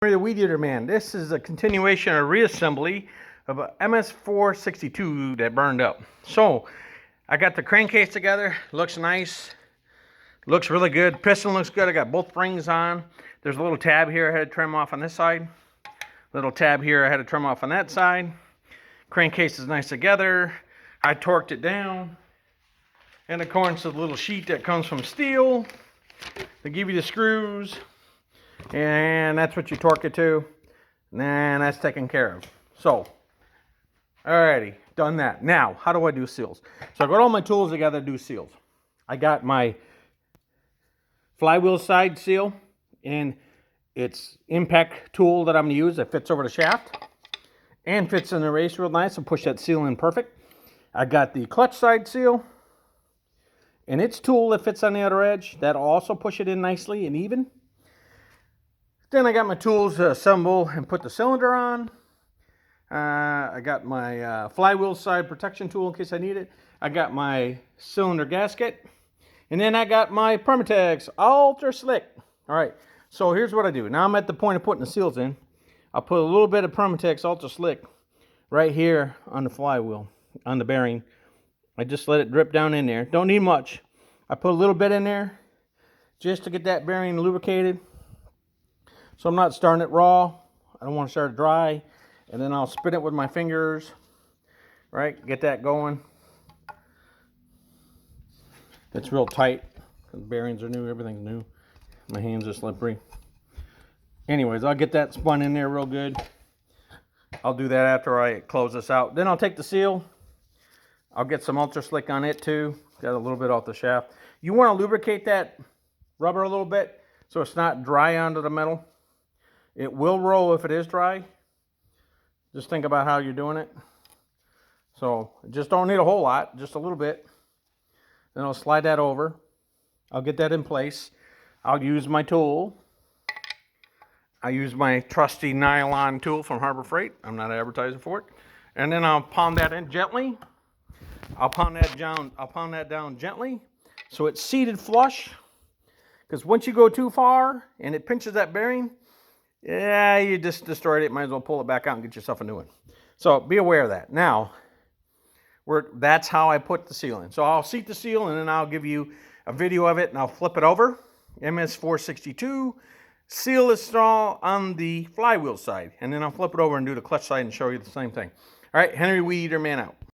The Weed Eater Man. This is a continuation or reassembly of a MS462 that burned up. So I got the crankcase together. Looks nice. Looks really good. Piston looks good. I got both rings on. There's a little tab here I had to trim off on this side. Little tab here I had to trim off on that side. Crankcase is nice together. I torqued it down. And of course, the little sheet that comes from Stihl. They give you the screws. And that's what you torque it to. And that's taken care of. So, alrighty, done that. Now, how do I do seals? So I got all my tools together to do seals. I got my flywheel side seal, and it's impact tool that I'm going to use that fits over the shaft and fits in the race real nice and push that seal in perfect. I got the clutch side seal, and its tool that fits on the other edge. That'll also push it in nicely and even. Then I got my tools to assemble and put the cylinder on. I got my flywheel side protection tool in case I need it. I got my cylinder gasket. And then I got my Permatex Ultra Slick. All right, so here's what I do. Now I'm at the point of putting the seals in. I'll put a little bit of Permatex Ultra Slick right here on the flywheel, on the bearing. I just let it drip down in there. Don't need much. I put a little bit in there just to get that bearing lubricated. So I'm not starting it raw. I don't want to start it dry. And then I'll spin it with my fingers, right? Get that going. It's real tight. The bearings are new, everything's new. My hands are slippery. Anyways, I'll get that spun in there real good. I'll do that after I close this out. Then I'll take the seal. I'll get some Ultra Slick on it too. Got a little bit off the shaft. You want to lubricate that rubber a little bit so it's not dry onto the metal. It will roll if it is dry. Just think about how you're doing it. So just don't need a whole lot, just a little bit. Then I'll slide that over. I'll get that in place. I'll use my tool. I use my trusty nylon tool from Harbor Freight. I'm not advertising for it. And then I'll pound that in gently. I'll pound that down gently so it's seated flush. Because once you go too far and it pinches that bearing, yeah, you just destroyed it. Might as well pull it back out and get yourself a new one. So be aware of that. Now, that's how I put the seal in. So I'll seat the seal and then I'll give you a video of it and I'll flip it over. MS462. Seal is strong on the flywheel side. And then I'll flip it over and do the clutch side and show you the same thing. All right, Henry Weed Eater Man out.